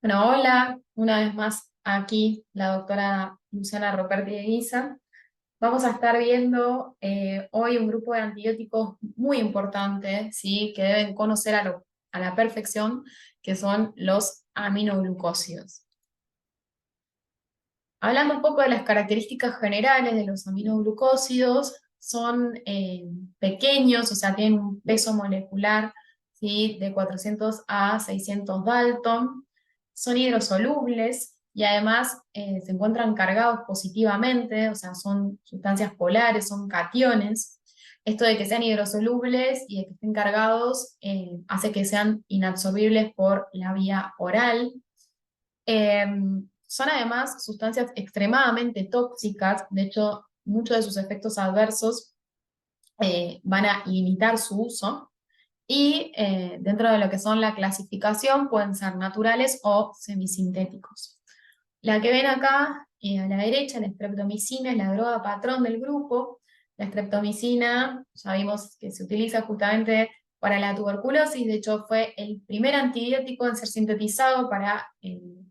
Bueno, hola, una vez más aquí la doctora Luciana Roperti de Guisa. Vamos a estar viendo hoy un grupo de antibióticos muy importante, ¿sí? Que deben conocer a la perfección, que son los aminoglucósidos. Hablando un poco de las características generales de los aminoglucósidos, son pequeños, o sea, tienen un peso molecular, ¿sí? De 400 a 600 Dalton, son hidrosolubles y además se encuentran cargados positivamente, o sea, son sustancias polares, son cationes. Esto de que sean hidrosolubles y de que estén cargados hace que sean inabsorbibles por la vía oral. Eh, Son además sustancias extremadamente tóxicas, de hecho, muchos de sus efectos adversos van a limitar su uso y dentro de lo que son la clasificación pueden ser naturales o semisintéticos. La que ven acá a la derecha, la streptomicina, es la droga patrón del grupo. La streptomicina, ya vimos que se utiliza justamente para la tuberculosis, de hecho fue el primer antibiótico en ser sintetizado para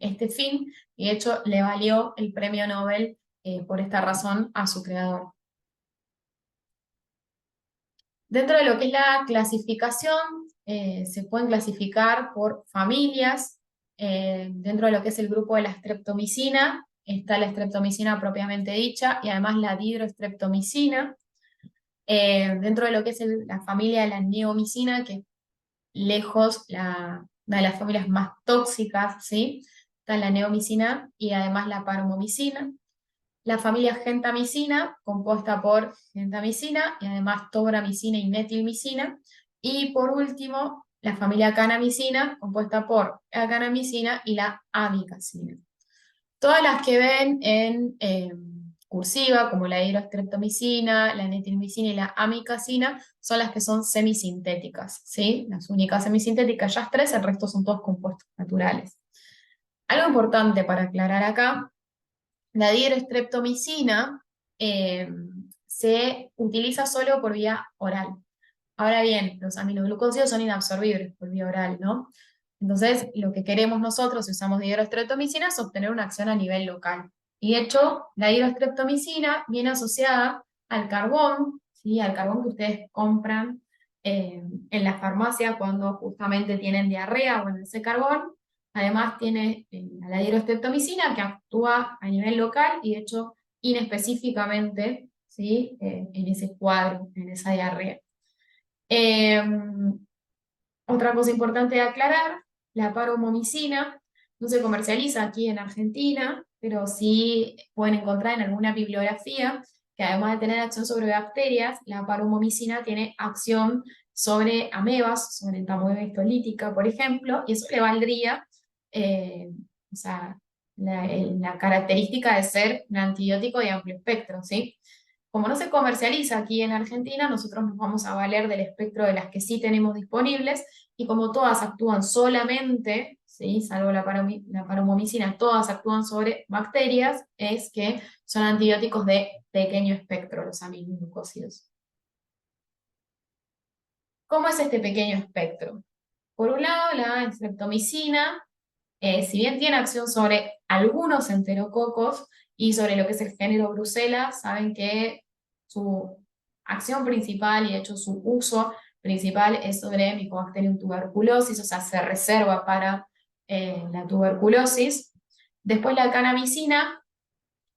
este fin, y de hecho le valió el premio Nobel por esta razón a su creador. Dentro de lo que es la clasificación, se pueden clasificar por familias. Dentro de lo que es el grupo de la streptomicina, está la streptomicina propiamente dicha y además la dihidrostreptomicina. Dentro de lo que es la familia de la neomicina, que es lejos una de las familias más tóxicas, ¿sí? Está la neomicina y además la paromomicina. La familia gentamicina, compuesta por gentamicina y además tobramicina y metilmicina. Y por último, la familia canamicina, compuesta por la canamicina y la amicacina. Todas las que ven en cursiva, como la hidrostreptomicina, la netilmicina y la amicacina, son las que son semisintéticas, ¿sí? Las únicas semisintéticas, ya tres, el resto son todos compuestos naturales. Algo importante para aclarar acá: la dihidrostreptomicina eh, se utiliza solo por vía oral. Ahora bien, los aminoglucósidos son inabsorbibles por vía oral, ¿no? Entonces, lo que queremos nosotros si usamos dihidrostreptomicina es obtener una acción a nivel local. Y de hecho, la dihidrostreptomicina viene asociada al carbón, ¿sí? Al carbón que ustedes compran en la farmacia cuando justamente tienen diarrea. Bueno, ese carbón además tiene la dihidrostreptomicina que actúa a nivel local y de hecho inespecíficamente, ¿sí? En ese cuadro, en esa diarrea. Eh, Otra cosa importante de aclarar: la paromomicina no se comercializa aquí en Argentina, pero sí pueden encontrar en alguna bibliografía que además de tener acción sobre bacterias, la paromomicina tiene acción sobre amebas, sobre entamoeba histolítica, por ejemplo, y eso le valdría, eh, o sea, la característica de ser un antibiótico de amplio espectro, ¿sí? Como no se comercializa aquí en Argentina, nosotros nos vamos a valer del espectro de las que sí tenemos disponibles, y como todas actúan solamente, ¿sí? Salvo la paromomicina, todas actúan sobre bacterias, es que son antibióticos de pequeño espectro los aminoglucósidos. ¿Cómo es este pequeño espectro? Por un lado, la streptomicina, si bien tiene acción sobre algunos enterococos y sobre lo que es el género Brucella, saben que su acción principal y de hecho su uso principal es sobre Mycobacterium tuberculosis, o sea, se reserva para la tuberculosis. Después la canamicina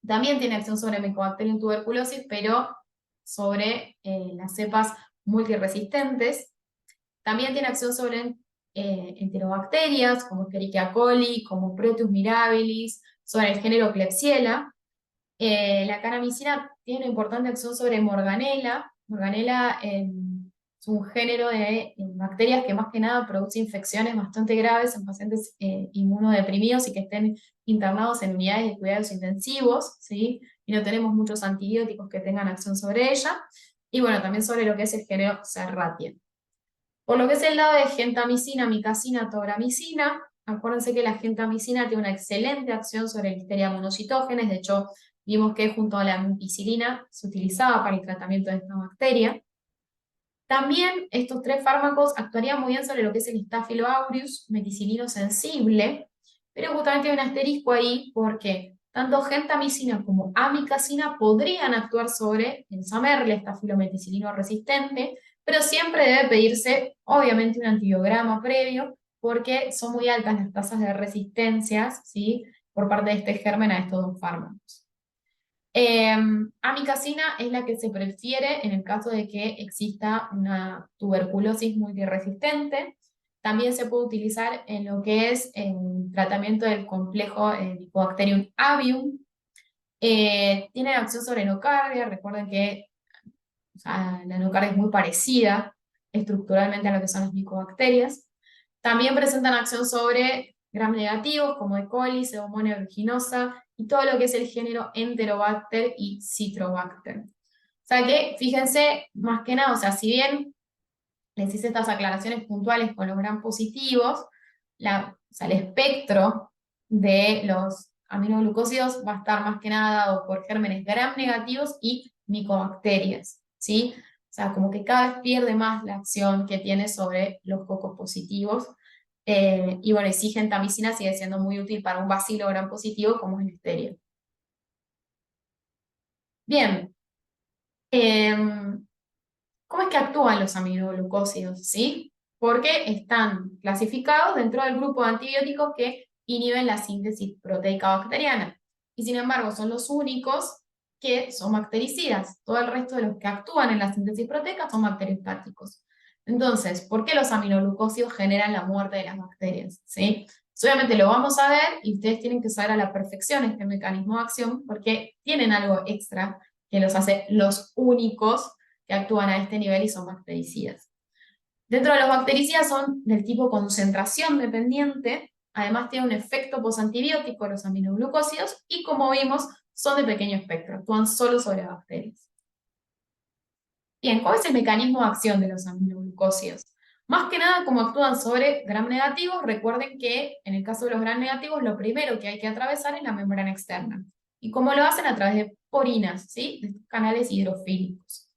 también tiene acción sobre Mycobacterium tuberculosis, pero sobre las cepas multiresistentes. También tiene acción sobre enterobacterias, como Escherichia coli, como Proteus mirabilis, sobre el género Klebsiella. La canamicina tiene una importante acción sobre Morganella. Morganella es un género de bacterias que más que nada produce infecciones bastante graves en pacientes inmunodeprimidos y que estén internados en unidades de cuidados intensivos, ¿sí? Y no tenemos muchos antibióticos que tengan acción sobre ella. Y bueno, también sobre lo que es el género Serratia. Por lo que es el lado de gentamicina, micacina, tobramicina, acuérdense que la gentamicina tiene una excelente acción sobre Listeria monocitógenes. De hecho, vimos que junto a la ampicilina se utilizaba para el tratamiento de esta bacteria. También estos tres fármacos actuarían muy bien sobre lo que es el Staphylococcus meticilino sensible, pero justamente hay un asterisco ahí porque tanto gentamicina como amicacina podrían actuar sobre el SAMERL, estafilometicilino resistente, pero siempre debe pedirse, obviamente, un antibiograma previo, porque son muy altas las tasas de resistencias, ¿sí?, por parte de este germen a estos dos fármacos. Amicacina es la que se prefiere en el caso de que exista una tuberculosis multiresistente. También se puede utilizar en lo que es el tratamiento del complejo Mycobacterium avium. Tiene acción sobre endocardia. Recuerden que, o sea, la endocardia es muy parecida estructuralmente a lo que son las micobacterias. También presentan acción sobre gram negativos como E. coli, Pseudomonas aeruginosa y todo lo que es el género Enterobacter y Citrobacter. O sea que, fíjense, más que nada, o sea, si bien les hice estas aclaraciones puntuales con los gram positivos, o sea, el espectro de los aminoglucósidos va a estar más que nada dado por gérmenes gram negativos y micobacterias, ¿sí? O sea, como que cada vez pierde más la acción que tiene sobre los cocos positivos. Y bueno, y gentamicina sigue siendo muy útil para un bacilo gram positivo como es Listeria. Bien, ¿cómo es que actúan los aminoglucósidos? ¿Sí? Porque están clasificados dentro del grupo de antibióticos que inhiben la síntesis proteica bacteriana. Y sin embargo, son los únicos que son bactericidas. Todo el resto de los que actúan en la síntesis proteica son bacteriostáticos. Entonces, ¿por qué los aminoglucósidos generan la muerte de las bacterias? ¿Sí? Obviamente lo vamos a ver y ustedes tienen que saber a la perfección este mecanismo de acción porque tienen algo extra que los hace los únicos que actúan a este nivel y son bactericidas. Dentro de los bactericidas son del tipo concentración dependiente, además tienen un efecto posantibiótico los aminoglucósidos y como vimos son de pequeño espectro, actúan solo sobre bacterias. Bien, ¿cuál es el mecanismo de acción de los aminoglucósidos? Más que nada, como actúan sobre gram negativos, recuerden que en el caso de los gram negativos, lo primero que hay que atravesar es la membrana externa. ¿Y cómo lo hacen? A través de porinas, ¿sí? De estos canales hidrofílicos.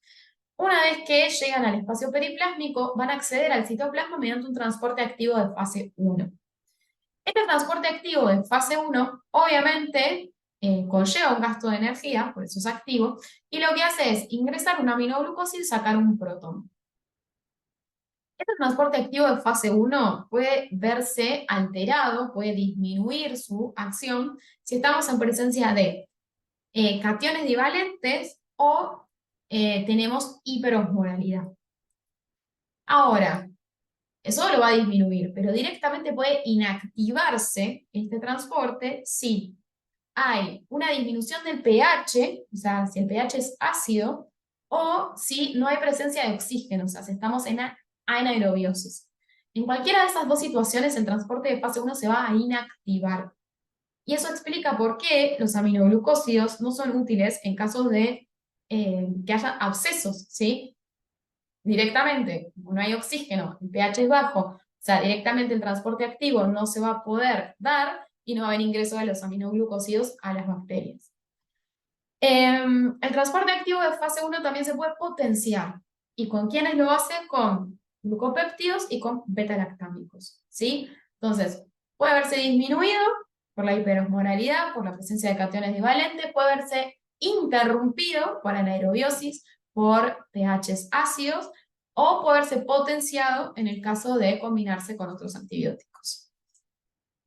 Una vez que llegan al espacio periplásmico, van a acceder al citoplasma mediante un transporte activo de fase 1. Este transporte activo de fase 1, obviamente, conlleva un gasto de energía, por eso es activo, y lo que hace es ingresar una aminoglucosa y sacar un protón. Este transporte activo de fase 1 puede verse alterado, puede disminuir su acción si estamos en presencia de cationes divalentes o tenemos hiperosmolaridad. Ahora, eso lo va a disminuir, pero directamente puede inactivarse este transporte si hay una disminución del pH, o sea, si el pH es ácido, o si no hay presencia de oxígeno, o sea, si estamos en anaerobiosis. En cualquiera de esas dos situaciones, el transporte de fase 1 se va a inactivar. Y eso explica por qué los aminoglucósidos no son útiles en casos de que haya abscesos, ¿sí? Directamente, como no hay oxígeno, el pH es bajo, o sea, directamente el transporte activo no se va a poder dar y no va a haber ingreso de los aminoglucósidos a las bacterias. El transporte activo de fase 1 también se puede potenciar. ¿Y con quiénes lo hace? Con glucopéptidos y con beta-lactámicos, ¿sí? Entonces, puede verse disminuido por la hiperosmolaridad, por la presencia de cationes divalentes, puede verse interrumpido por anaerobiosis, por pHs ácidos, o puede verse potenciado en el caso de combinarse con otros antibióticos.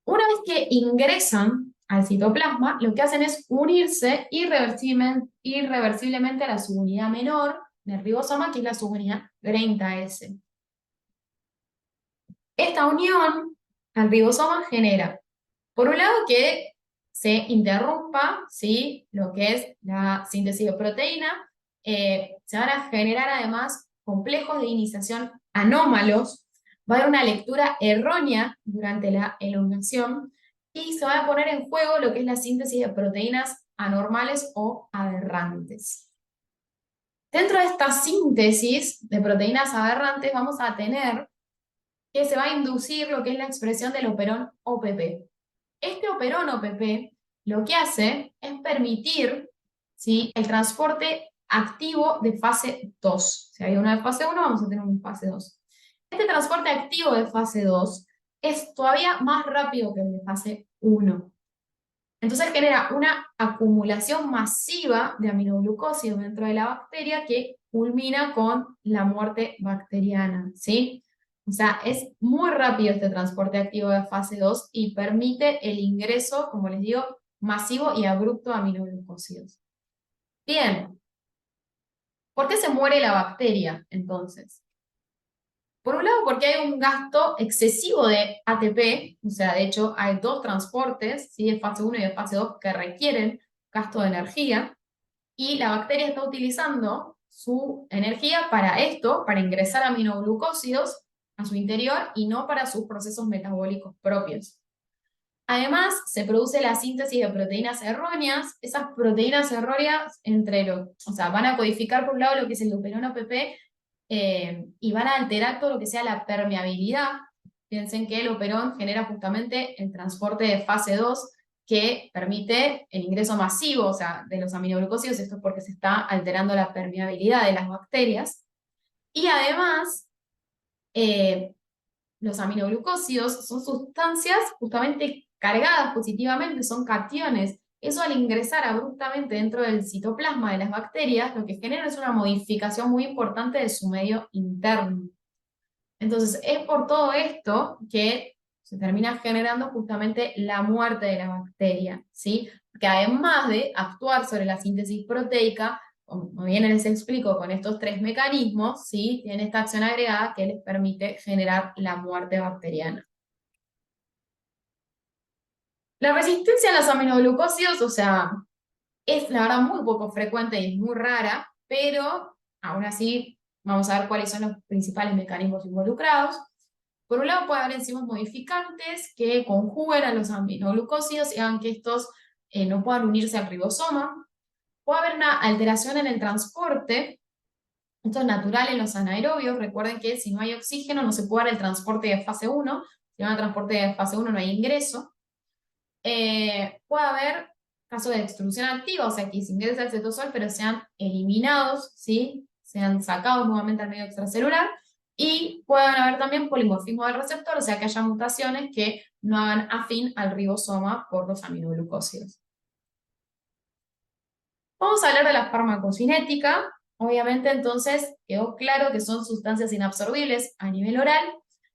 Una vez que ingresan al citoplasma, lo que hacen es unirse irreversiblemente a la subunidad menor del ribosoma, que es la subunidad 30S. Esta unión al ribosoma genera, por un lado, que se interrumpa, ¿sí?, lo que es la síntesis de proteína. Se van a generar además complejos de iniciación anómalos, va a haber una lectura errónea durante la elongación y se va a poner en juego lo que es la síntesis de proteínas anormales o aberrantes. Dentro de esta síntesis de proteínas aberrantes vamos a tener que se va a inducir lo que es la expresión del operón OPP. Este operón OPP lo que hace es permitir, ¿sí?, el transporte activo de fase 2. Si hay uno de fase 1, vamos a tener un fase 2. Este transporte activo de fase 2 es todavía más rápido que el de fase 1. Entonces genera una acumulación masiva de aminoglucósidos dentro de la bacteria que culmina con la muerte bacteriana, ¿sí? O sea, es muy rápido este transporte activo de fase 2 y permite el ingreso, como les digo, masivo y abrupto de aminoglucósidos. Bien, ¿por qué se muere la bacteria entonces? Por un lado, porque hay un gasto excesivo de ATP, o sea, de hecho hay dos transportes, ¿sí? De fase 1 y de fase 2 que requieren gasto de energía, y la bacteria está utilizando su energía para esto, para ingresar aminoglucósidos a su interior y no para sus procesos metabólicos propios. Además, se produce la síntesis de proteínas erróneas. Esas proteínas erróneas o sea, van a codificar por un lado lo que es el luperón PP y van a alterar todo lo que sea la permeabilidad. Piensen que el operón genera justamente el transporte de fase 2 que permite el ingreso masivo, o sea, de los aminoglucósidos. Esto es porque se está alterando la permeabilidad de las bacterias. Y además, eh, los aminoglucósidos son sustancias justamente cargadas positivamente, son cationes. Eso al ingresar abruptamente dentro del citoplasma de las bacterias, lo que genera es una modificación muy importante de su medio interno. Entonces, es por todo esto que se termina generando justamente la muerte de la bacteria, ¿sí? Que además de actuar sobre la síntesis proteica, como bien les explico con estos tres mecanismos, ¿sí? Tiene esta acción agregada que les permite generar la muerte bacteriana. La resistencia a los aminoglucósidos, o sea, es la verdad muy poco frecuente y es muy rara, pero aún así vamos a ver cuáles son los principales mecanismos involucrados. Por un lado puede haber enzimas modificantes que conjuguen a los aminoglucósidos y hagan que estos no puedan unirse al ribosoma. Puede haber una alteración en el transporte. Esto es natural en los anaerobios. Recuerden que si no hay oxígeno no se puede dar el transporte de fase 1. Si no hay transporte de fase 1 no hay ingreso. Puede haber casos de extrusión activa, o sea que se ingresa el cetosol pero sean eliminados, ¿sí? Sean sacados nuevamente al medio extracelular. Y pueden haber también polimorfismo del receptor, o sea que haya mutaciones que no hagan afín al ribosoma por los aminoglucósidos. Vamos a hablar de la farmacocinética. Obviamente entonces quedó claro que son sustancias inabsorbibles a nivel oral.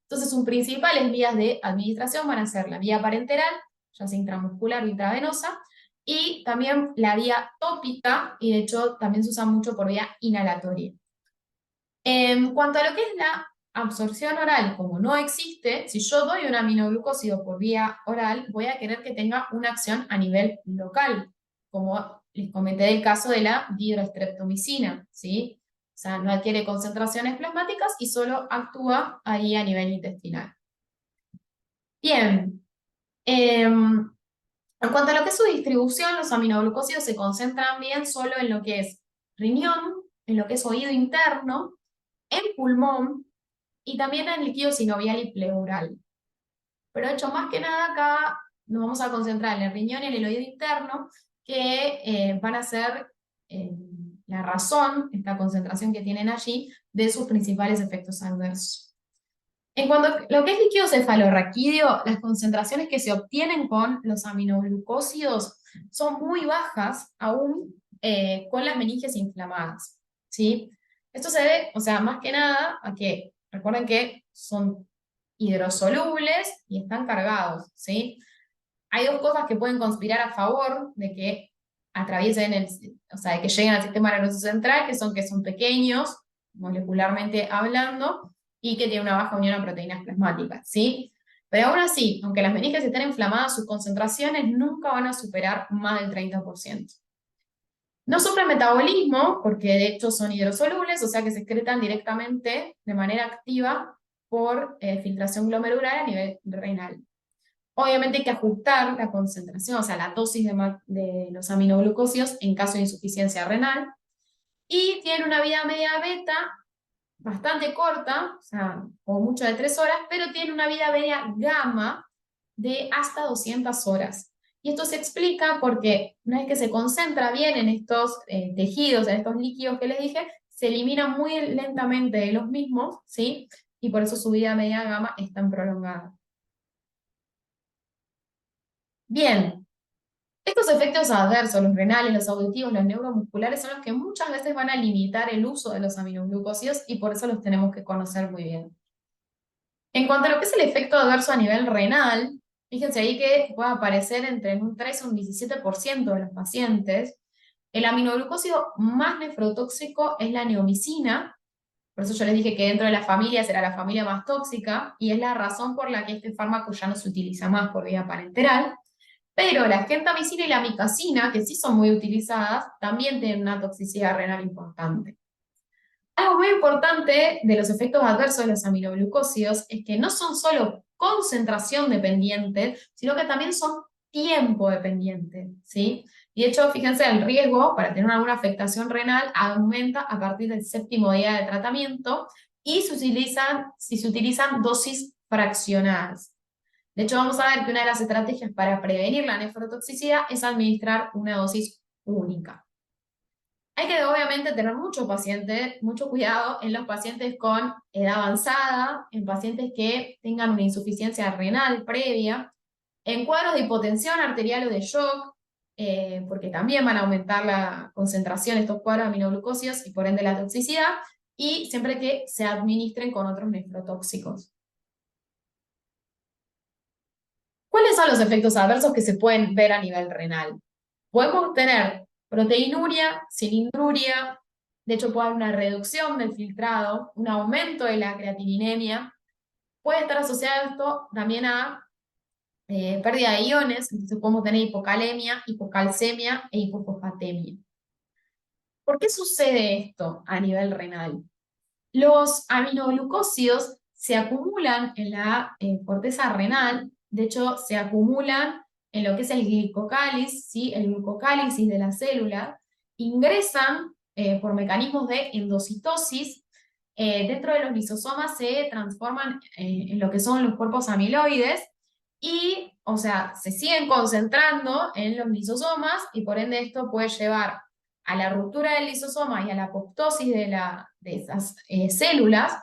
Entonces sus principales vías de administración van a ser la vía parenteral, ya sea intramuscular o intravenosa, y también la vía tópica, y de hecho también se usa mucho por vía inhalatoria. En cuanto a lo que es la absorción oral, como no existe, si yo doy un aminoglucósido por vía oral, voy a querer que tenga una acción a nivel local, como les comenté del caso de la dihidroestreptomicina, ¿sí? O sea, no adquiere concentraciones plasmáticas y solo actúa ahí a nivel intestinal. Bien, en cuanto a lo que es su distribución, los aminoglucósidos se concentran bien solo en lo que es riñón, en lo que es oído interno, en pulmón y también en líquido sinovial y pleural. Pero de hecho, más que nada acá nos vamos a concentrar en el riñón y en el oído interno, que van a ser la razón, esta concentración que tienen allí, de sus principales efectos adversos. En cuanto a lo que es líquido cefalorraquídeo, las concentraciones que se obtienen con los aminoglucósidos son muy bajas, aún con las meninges inflamadas, ¿sí? Esto se debe, o sea, más que nada a que, recuerden que son hidrosolubles y están cargados, ¿sí? Hay dos cosas que pueden conspirar a favor de que atraviesen o sea, de que lleguen al sistema nervioso central, que son pequeños, molecularmente hablando, y que tienen una baja unión a proteínas plasmáticas, ¿sí? Pero aún así, aunque las meninges estén inflamadas, sus concentraciones nunca van a superar más del 30%. No sufren metabolismo, porque de hecho son hidrosolubles, o sea que se excretan directamente de manera activa por filtración glomerular a nivel renal. Obviamente hay que ajustar la concentración, o sea, la dosis de los aminoglucósidos en caso de insuficiencia renal. Y tienen una vida media beta bastante corta, o sea, como mucho de 3 horas, pero tienen una vida media gamma de hasta 200 horas. Y esto se explica porque una vez que se concentra bien en estos tejidos, en estos líquidos que les dije, se elimina muy lentamente de los mismos, ¿sí? Y por eso su vida media gamma es tan prolongada. Bien, estos efectos adversos, los renales, los auditivos, los neuromusculares, son los que muchas veces van a limitar el uso de los aminoglucósidos y por eso los tenemos que conocer muy bien. En cuanto a lo que es el efecto adverso a nivel renal, fíjense ahí que puede aparecer entre un 3 y un 17% de los pacientes. El aminoglucósido más nefrotóxico es la neomicina, por eso yo les dije que dentro de las familias era la familia más tóxica, y es la razón por la que este fármaco ya no se utiliza más por vía parenteral. Pero la gentamicina y la amicacina, que sí son muy utilizadas, también tienen una toxicidad renal importante. Algo muy importante de los efectos adversos de los aminoglucósidos es que no son solo concentración dependientes, sino que también son tiempo dependientes, ¿sí? Y de hecho, fíjense, el riesgo para tener alguna afectación renal aumenta a partir del séptimo día de tratamiento y si se utilizan dosis fraccionadas. De hecho, vamos a ver que una de las estrategias para prevenir la nefrotoxicidad es administrar una dosis única. Hay que obviamente tener mucho cuidado en los pacientes con edad avanzada, en pacientes que tengan una insuficiencia renal previa, en cuadros de hipotensión arterial o de shock, porque también van a aumentar la concentración de estos cuadros de aminoglucósidos y por ende la toxicidad, y siempre que se administren con otros nefrotóxicos. ¿Cuáles son los efectos adversos que se pueden ver a nivel renal? Podemos tener proteinuria, cilindruria, de hecho puede haber una reducción del filtrado, un aumento de la creatininemia, puede estar asociado esto también a pérdida de iones, entonces podemos tener hipocalemia, hipocalcemia e hipofosfatemia. ¿Por qué sucede esto a nivel renal? Los aminoglucósidos se acumulan en la corteza renal, de hecho se acumulan en lo que es el glicocáliz, ¿sí? El glucocálisis de la célula, ingresan por mecanismos de endocitosis, dentro de los lisosomas se transforman en lo que son los cuerpos amiloides y, o sea, se siguen concentrando en los lisosomas y por ende esto puede llevar a la ruptura del lisosoma y a la apoptosis de esas células,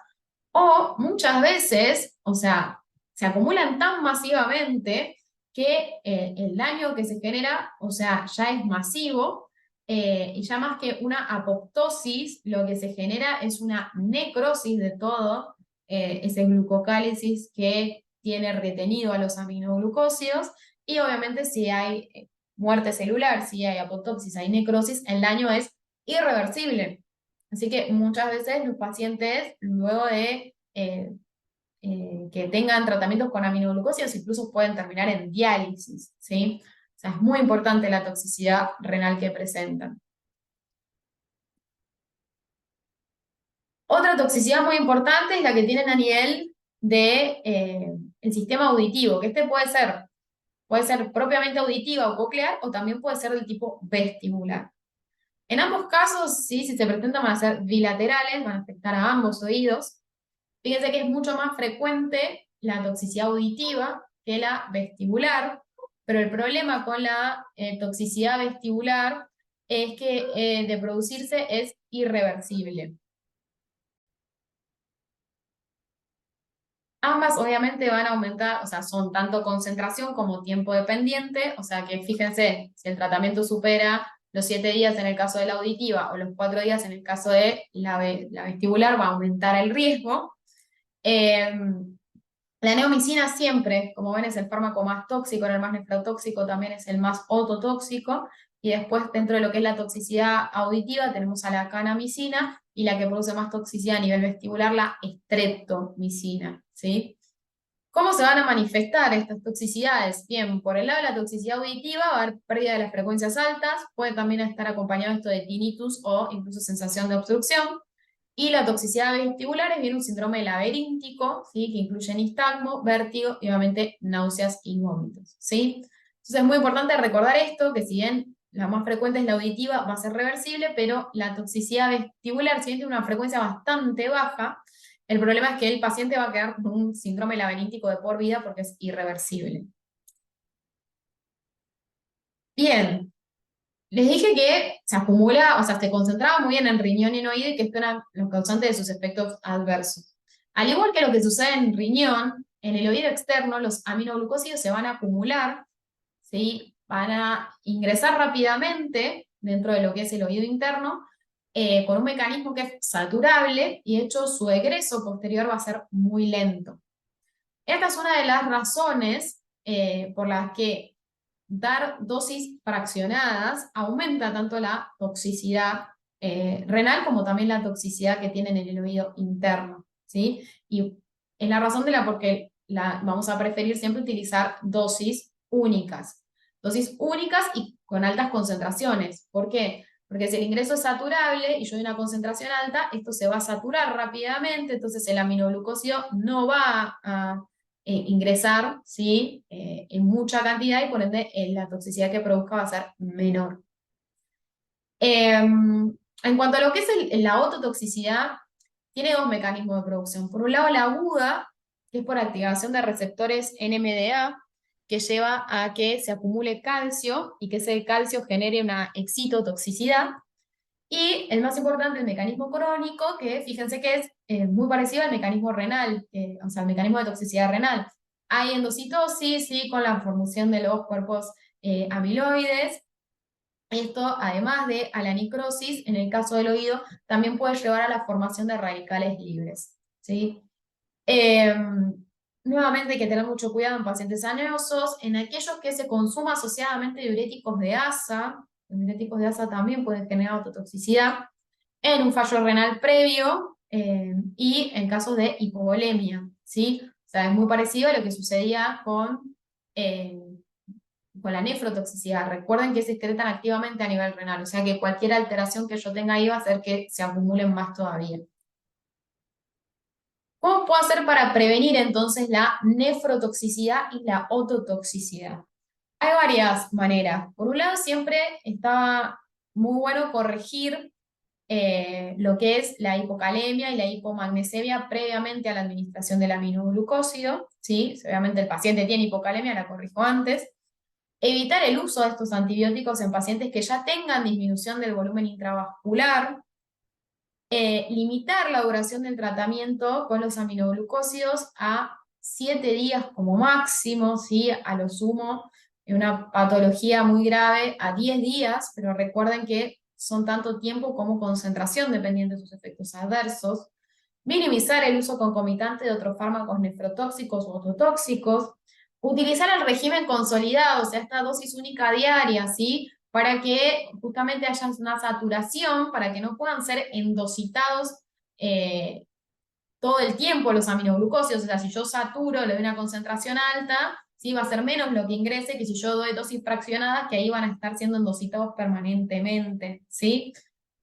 o muchas veces, o sea, se acumulan tan masivamente que el daño que se genera, o sea, ya es masivo, y ya más que una apoptosis, lo que se genera es una necrosis de todo ese glucocálisis que tiene retenido a los aminoglucósidos, y obviamente si hay muerte celular, si hay apoptosis, hay necrosis, el daño es irreversible. Así que muchas veces los pacientes, luego de que tengan tratamientos con aminoglucósidos, incluso pueden terminar en diálisis, ¿sí? O sea, es muy importante la toxicidad renal que presentan. Otra toxicidad muy importante es la que tienen a nivel de el sistema auditivo, que este puede ser propiamente auditiva o coclear, o también puede ser del tipo vestibular. En ambos casos, ¿sí? Si se pretenden van a ser bilaterales, van a afectar a ambos oídos. Fíjense que es mucho más frecuente la toxicidad auditiva que la vestibular, pero el problema con la toxicidad vestibular es que de producirse es irreversible. Ambas obviamente van a aumentar, o sea, son tanto concentración como tiempo dependiente, o sea que fíjense, si el tratamiento supera los 7 días en el caso de la auditiva o los 4 días en el caso de la vestibular, va a aumentar el riesgo. Eh, la neomicina siempre, como ven, es el fármaco más tóxico, el más nefrotóxico también es el más ototóxico, y después dentro de lo que es la toxicidad auditiva tenemos a la canamicina, y la que produce más toxicidad a nivel vestibular, la streptomicina, ¿sí? ¿Cómo se van a manifestar estas toxicidades? Bien, por el lado de la toxicidad auditiva va a haber pérdida de las frecuencias altas, puede también estar acompañado esto de tinnitus o incluso sensación de obstrucción. Y la toxicidad vestibular es bien un síndrome laberíntico, ¿sí? Que incluye nistagmo, vértigo y obviamente náuseas y vómitos, ¿sí? Entonces es muy importante recordar esto, que si bien la más frecuente es la auditiva, va a ser reversible, pero la toxicidad vestibular, si bien tiene una frecuencia bastante baja, el problema es que el paciente va a quedar con un síndrome laberíntico de por vida porque es irreversible. Bien, les dije que se acumula, o sea, se concentraba muy bien en riñón y en oído y que esto eran los causantes de sus efectos adversos. Al igual que lo que sucede en riñón, en el oído externo los aminoglucósidos se van a acumular, ¿sí? Van a ingresar rápidamente dentro de lo que es el oído interno, con un mecanismo que es saturable, y de hecho su egreso posterior va a ser muy lento. Esta es una de las razones por las que dar dosis fraccionadas aumenta tanto la toxicidad renal como también la toxicidad que tienen en el oído interno, ¿sí? Y es la razón de la porque vamos a preferir siempre utilizar dosis únicas y con altas concentraciones. ¿Por qué? Porque si el ingreso es saturable y yo doy una concentración alta, esto se va a saturar rápidamente, entonces el aminoglucósido no va a ingresar, ¿sí? En mucha cantidad, y por ende la toxicidad que produzca va a ser menor. En cuanto a lo que es la ototoxicidad, tiene dos mecanismos de producción. Por un lado, la aguda, que es por activación de receptores NMDA, que lleva a que se acumule calcio y que ese calcio genere una excitotoxicidad. Y el más importante, el mecanismo crónico, que fíjense que es muy parecido al mecanismo renal, o sea, al mecanismo de toxicidad renal. Hay endocitosis, ¿sí? Con la formación de los cuerpos amiloides. Esto, además de a la necrosis, en el caso del oído, también puede llevar a la formación de radicales libres, ¿sí? Eh, Nuevamente hay que tener mucho cuidado en pacientes aneosos, en aquellos que se consuma asociadamente diuréticos de asa. Los diuréticos de asa también pueden generar ototoxicidad, en un fallo renal previo y en casos de hipovolemia, ¿sí? O sea, es muy parecido a lo que sucedía eh, con la nefrotoxicidad. Recuerden que se excretan activamente a nivel renal, o sea que cualquier alteración que yo tenga ahí va a hacer que se acumulen más todavía. ¿Cómo puedo hacer para prevenir entonces la nefrotoxicidad y la ototoxicidad? Hay varias maneras. Por un lado, siempre está muy bueno corregir lo que es la hipocalemia y la hipomagnesemia previamente a la administración del aminoglucósido, ¿sí? Si obviamente el paciente tiene hipocalemia, la corrijo antes. Evitar el uso de estos antibióticos en pacientes que ya tengan disminución del volumen intravascular. Limitar la duración del tratamiento con los aminoglucósidos a 7 días como máximo, ¿sí? A lo sumo, en una patología muy grave, a 10 días, pero recuerden que son tanto tiempo como concentración dependiendo de sus efectos adversos. Minimizar el uso concomitante de otros fármacos nefrotóxicos o ototóxicos. Utilizar el régimen consolidado, o sea, esta dosis única diaria, ¿sí? Para que justamente haya una saturación, para que no puedan ser endositados eh, todo el tiempo los aminoglucósidos. O sea, si yo saturo, le doy una concentración alta, ¿sí? Va a ser menos lo que ingrese que si yo doy dosis fraccionadas, que ahí van a estar siendo endositados permanentemente, ¿sí?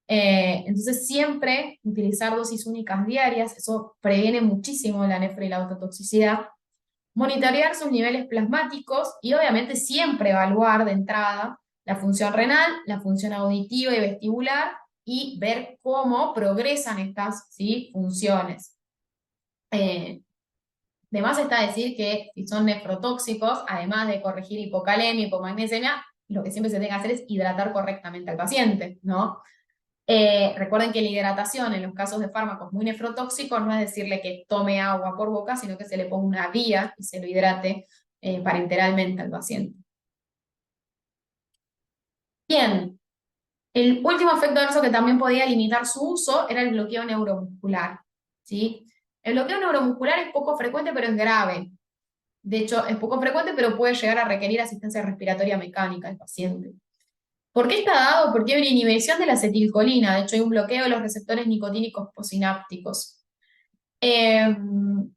Entonces siempre utilizar dosis únicas diarias, eso previene muchísimo la nefro y la ototoxicidad. Monitorear sus niveles plasmáticos y obviamente siempre evaluar de entrada la función renal, la función auditiva y vestibular, y ver cómo progresan estas, ¿sí? Funciones. De más está decir que si son nefrotóxicos, además de corregir hipocalemia, hipomagnesemia, lo que siempre se tiene que hacer es hidratar correctamente al paciente, ¿no? Recuerden que la hidratación en los casos de fármacos muy nefrotóxicos no es decirle que tome agua por boca, sino que se le ponga una vía y se lo hidrate parenteralmente al paciente. Bien, el último efecto adverso que también podía limitar su uso era el bloqueo neuromuscular, ¿sí? El bloqueo neuromuscular es poco frecuente, pero es grave. De hecho, es poco frecuente, pero puede llegar a requerir asistencia respiratoria mecánica del paciente. ¿Por qué está dado? Porque hay una inhibición de la acetilcolina, de hecho hay un bloqueo de los receptores nicotínicos posinápticos. En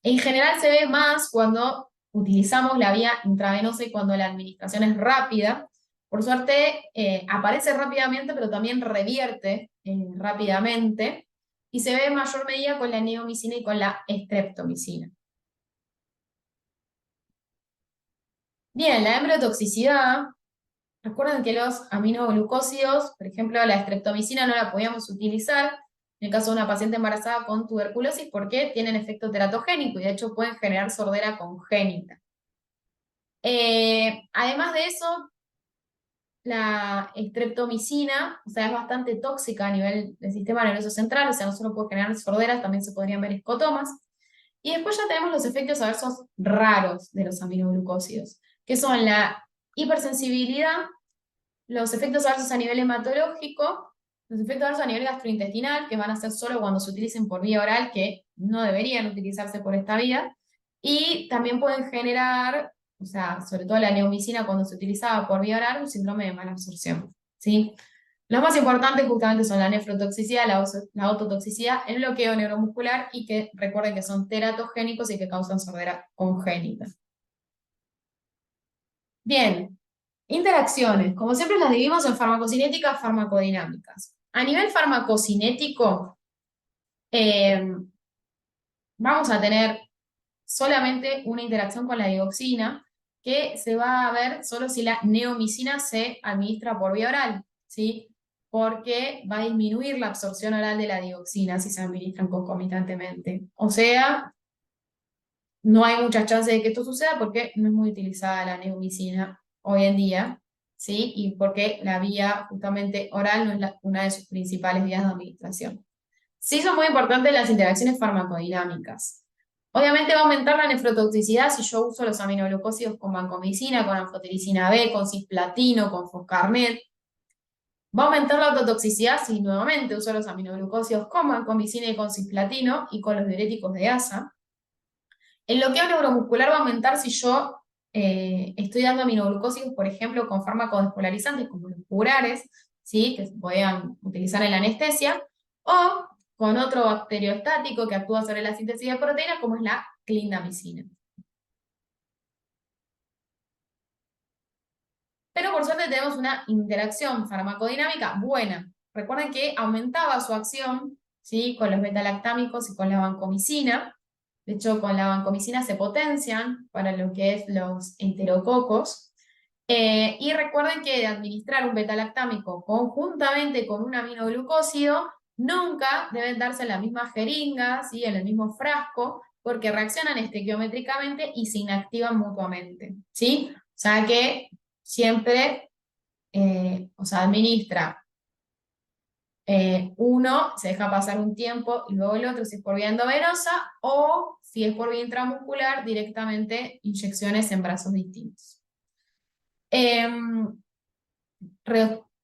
general se ve más cuando utilizamos la vía intravenosa y cuando la administración es rápida. Por suerte, aparece rápidamente, pero también revierte rápidamente, y se ve en mayor medida con la neomicina y con la streptomicina. Bien, la embriotoxicidad. Recuerden que los aminoglucósidos, por ejemplo, la streptomicina no la podíamos utilizar en el caso de una paciente embarazada con tuberculosis porque tienen efecto teratogénico y de hecho pueden generar sordera congénita. Además de eso, la streptomicina, o sea, es bastante tóxica a nivel del sistema nervioso central, o sea, no solo puede generar sorderas, también se podrían ver escotomas. Y después ya tenemos los efectos adversos raros de los aminoglucósidos, que son la Hipersensibilidad, los efectos adversos a nivel hematológico, los efectos adversos a nivel gastrointestinal, que van a ser solo cuando se utilicen por vía oral, que no deberían utilizarse por esta vía, y también pueden generar, o sea, sobre todo la neomicina cuando se utilizaba por vía oral, un síndrome de mala absorción, ¿sí? Los más importantes justamente son la nefrotoxicidad, la autotoxicidad, el bloqueo neuromuscular y que recuerden que son teratogénicos y que causan sordera congénita. Bien, interacciones. Como siempre las dividimos en farmacocinéticas, farmacodinámicas. A nivel farmacocinético, vamos a tener solamente una interacción con la dioxina que se va a ver solo si la neomicina se administra por vía oral, ¿sí? Porque va a disminuir la absorción oral de la dioxina si se administran concomitantemente. O sea, no hay muchas chances de que esto suceda porque no es muy utilizada la neomicina hoy en día, ¿sí? Y porque la vía justamente oral no es una de sus principales vías de administración. Sí son muy importantes las interacciones farmacodinámicas. Obviamente va a aumentar la nefrotoxicidad si yo uso los aminoglucósidos con vancomicina, con anfotericina B, con cisplatino, con foscarnet. Va a aumentar la autotoxicidad si nuevamente uso los aminoglucósidos con vancomicina y con cisplatino y con los diuréticos de ASA. El bloqueo neuromuscular va a aumentar si yo estoy dando aminoglucósidos, por ejemplo, con fármacos despolarizantes como los curares, ¿sí? Que se podían utilizar en la anestesia, o con otro bacteriostático que actúa sobre la síntesis de proteínas, como es la clindamicina. Pero por suerte tenemos una interacción farmacodinámica buena. Recuerden que aumentaba su acción, ¿sí? Con los betalactámicos y con la vancomicina. De hecho, con la vancomicina se potencian para lo que es los enterococos. Y recuerden que de administrar un betalactámico conjuntamente con un aminoglucósido, nunca deben darse en la misma jeringa, ¿sí? En el mismo frasco, porque reaccionan estequiométricamente y se inactivan mutuamente, ¿sí? O sea que siempre, o sea, administra uno, se deja pasar un tiempo y luego el otro si es por vía endovenosa o si es por vía intramuscular, directamente inyecciones en brazos distintos.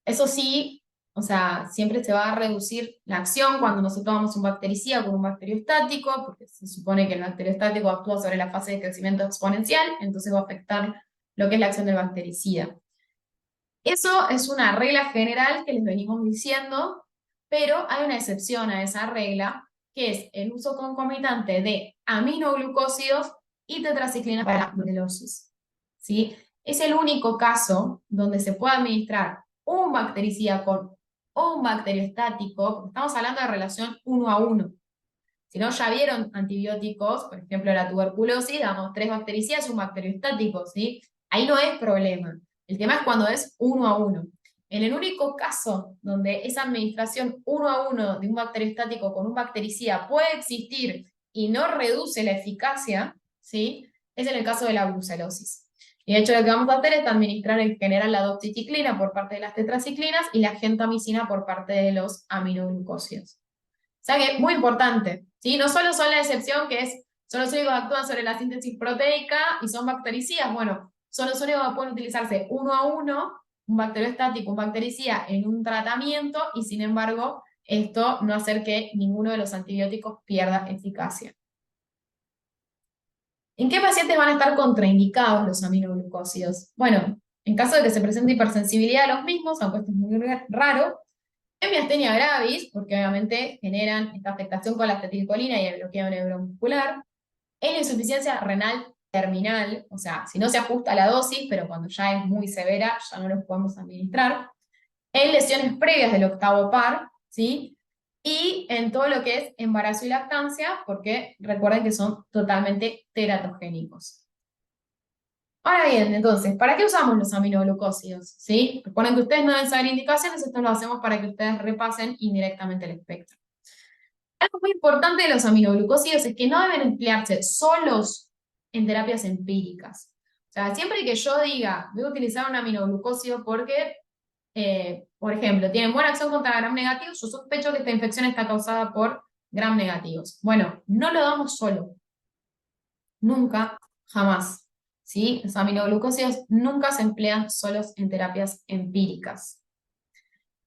Eso sí, o sea, siempre se va a reducir la acción cuando nosotros tomamos un bactericida con un bacteriostático, porque se supone que el bacteriostático actúa sobre la fase de crecimiento exponencial, entonces va a afectar lo que es la acción del bactericida. Eso es una regla general que les venimos diciendo, pero hay una excepción a esa regla, que es el uso concomitante de aminoglucósidos y tetraciclina para la amiloidosis, ¿sí? Es el único caso donde se puede administrar un bactericida con un bacteriostático, porque estamos hablando de relación 1 a 1. Si no, ya vieron antibióticos, por ejemplo, la tuberculosis, damos 3 bactericidas y un bacteriostático, ¿sí? Ahí no es problema. El tema es cuando es 1 a 1. En el único caso donde esa administración 1 a 1 de un bacteriostático con un bactericida puede existir y no reduce la eficacia, ¿sí? Es en el caso de la brucelosis. Y de hecho lo que vamos a hacer es administrar en general la doxiciclina por parte de las tetraciclinas y la gentamicina por parte de los aminoglucósidos. O sea que muy importante, ¿sí? No solo son la excepción que son los únicos que actúan sobre la síntesis proteica y son bactericidas, bueno, son los únicos que pueden utilizarse 1 a 1, un bacteriostático, un bactericida en un tratamiento y sin embargo esto no hacer que ninguno de los antibióticos pierda eficacia. ¿En qué pacientes van a estar contraindicados los aminoglucósidos? Bueno, en caso de que se presente hipersensibilidad a los mismos, aunque esto es muy raro, en miastenia gravis, porque obviamente generan esta afectación con la acetilcolina y el bloqueo neuromuscular. En la insuficiencia renal terminal, o sea, si no se ajusta la dosis, pero cuando ya es muy severa, ya no los podemos administrar. En lesiones previas del octavo par, ¿sí? Y en todo lo que es embarazo y lactancia, porque recuerden que son totalmente teratogénicos. Ahora bien, entonces, ¿para qué usamos los aminoglucósidos? ¿Sí? Recuerden que ustedes no deben saber indicaciones, esto lo hacemos para que ustedes repasen indirectamente el espectro. Algo muy importante de los aminoglucósidos es que no deben emplearse solos en terapias empíricas. O sea, siempre que yo diga, voy a utilizar un aminoglucósido porque, por ejemplo, tienen buena acción contra gram negativos, yo sospecho que esta infección está causada por gram negativos. Bueno, no lo damos solo. Nunca, jamás. ¿sí? Los aminoglucósidos nunca se emplean solos en terapias empíricas.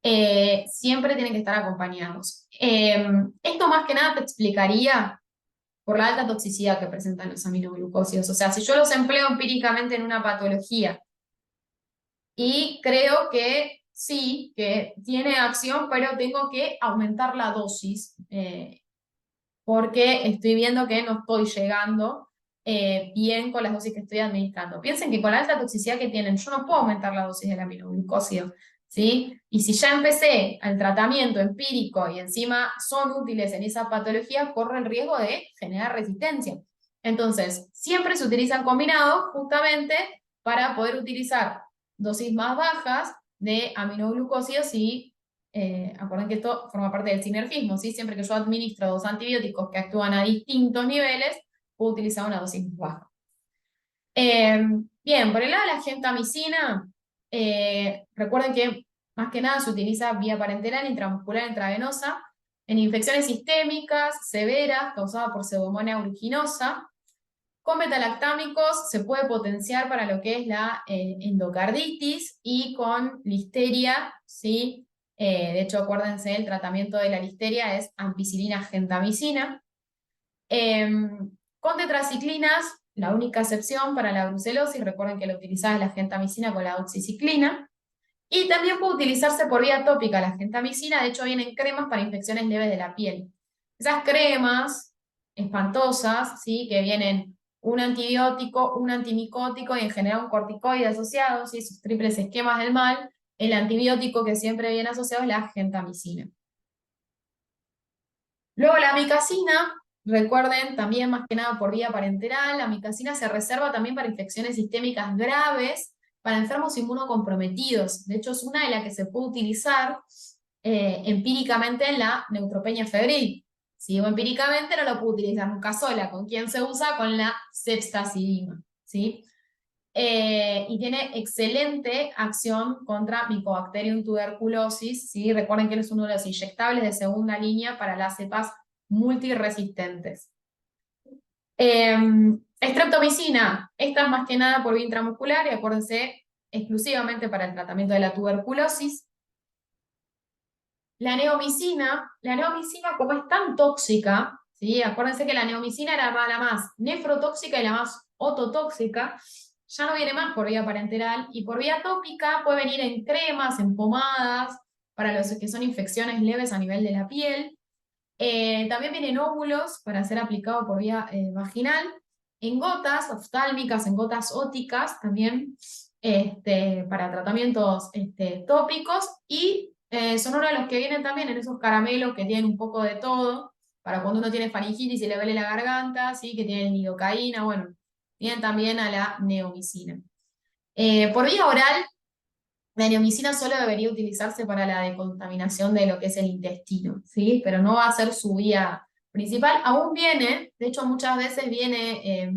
Siempre tienen que estar acompañados. Esto más que nada te explicaría por la alta toxicidad que presentan los aminoglucósidos. O sea, si yo los empleo empíricamente en una patología y creo que sí, que tiene acción, pero tengo que aumentar la dosis, porque estoy viendo que no estoy llegando bien con las dosis que estoy administrando. Piensen que con la alta toxicidad que tienen, yo no puedo aumentar la dosis del aminoglucósido, ¿sí? Y si ya empecé al tratamiento empírico y encima son útiles en esa patología, corro el riesgo de generar resistencia. Entonces, siempre se utilizan combinados justamente para poder utilizar dosis más bajas de aminoglucósidos y acuerden que esto forma parte del sinergismo, ¿sí? Siempre que yo administro dos antibióticos que actúan a distintos niveles, puedo utilizar una dosis más baja. Bien, por el lado de la gentamicina, recuerden que más que nada se utiliza vía parenteral, intramuscular, intravenosa, en infecciones sistémicas severas causadas por Pseudomonas aeruginosa. Con betalactámicos se puede potenciar para lo que es la endocarditis y con listeria, ¿sí? De hecho, acuérdense, el tratamiento de la listeria es ampicilina gentamicina. Con tetraciclinas, la única excepción para la brucelosis, recuerden que la utilizada es la gentamicina con la doxiciclina. Y también puede utilizarse por vía tópica la gentamicina, de hecho vienen cremas para infecciones leves de la piel. Esas cremas espantosas, ¿sí? Que vienen un antibiótico, un antimicótico y en general un corticoide asociado, ¿sí? Esos triples esquemas del mal. El antibiótico que siempre viene asociado es la gentamicina. Luego la amicacina, recuerden también más que nada por vía parenteral, la amicacina se reserva también para infecciones sistémicas graves, para enfermos inmunocomprometidos. De hecho, es una de las que se puede utilizar empíricamente en la neutropenia febril. Si digo empíricamente, no lo puedo utilizar nunca sola. ¿Con quién se usa? Con la ceftazidima, ¿sí? Y tiene excelente acción contra Mycobacterium tuberculosis, ¿sí? Recuerden que es uno de los inyectables de segunda línea para las cepas multiresistentes. Streptomicina, esta es más que nada por vía intramuscular y acuérdense, exclusivamente para el tratamiento de la tuberculosis. La neomicina como es tan tóxica, ¿sí? Acuérdense que la neomicina era la más nefrotóxica y la más ototóxica, ya no viene más por vía parenteral y por vía tópica puede venir en cremas, en pomadas, para los que son infecciones leves a nivel de la piel. También vienen óvulos para ser aplicado por vía vaginal, en gotas oftálmicas, en gotas óticas, también para tratamientos tópicos, y son uno de los que vienen también en esos caramelos que tienen un poco de todo, para cuando uno tiene faringitis y le duele la garganta, ¿sí? Que tienen lidocaína, bueno, vienen también a la neomicina. Por vía oral, la neomicina solo debería utilizarse para la decontaminación de lo que es el intestino, ¿sí? Pero no va a ser su vía principal. Aún viene, de hecho muchas veces viene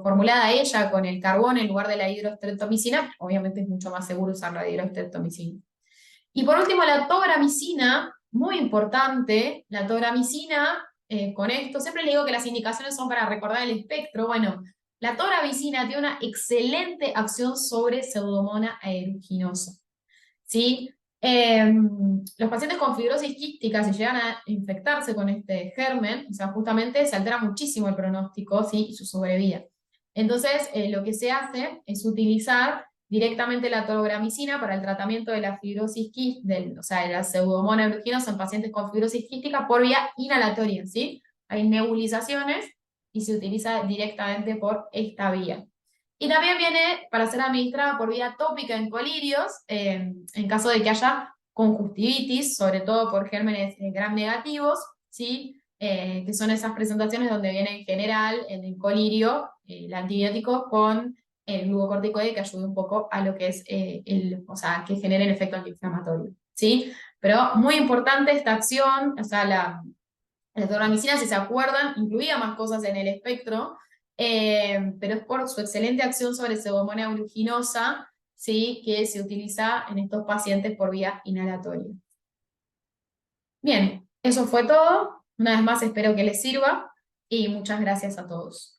formulada ella con el carbón en lugar de la hidrostreptomicina. Obviamente es mucho más seguro usar la hidrostreptomicina. Y por último, la tobramicina, muy importante, la tobramicina, con esto, siempre le digo que las indicaciones son para recordar el espectro. Bueno, la tobramicina tiene una excelente acción sobre Pseudomonas aeruginosa, ¿sí? Los pacientes con fibrosis quística, si llegan a infectarse con este germen, o sea, justamente se altera muchísimo el pronóstico, ¿sí? Y su sobrevida. Entonces, lo que se hace es utilizar directamente la tobramicina para el tratamiento de la fibrosis quística, o sea, de la Pseudomonas aeruginosa en pacientes con fibrosis quística por vía inhalatoria, ¿sí? Hay nebulizaciones y se utiliza directamente por esta vía. Y también viene para ser administrada por vía tópica en colirios, en caso de que haya conjuntivitis, sobre todo por gérmenes gram negativos, ¿sí? Que son esas presentaciones donde viene en general en el colirio el antibiótico con el glucocorticoide que ayude un poco a lo que es o sea, que genere el efecto antiinflamatorio, ¿sí? Pero muy importante esta acción, o sea, la tobramicina, si se acuerdan, incluía más cosas en el espectro, pero es por su excelente acción sobre Pseudomonas aeruginosa, ¿sí? Que se utiliza en estos pacientes por vía inhalatoria. Bien, eso fue todo. Una vez más espero que les sirva y muchas gracias a todos.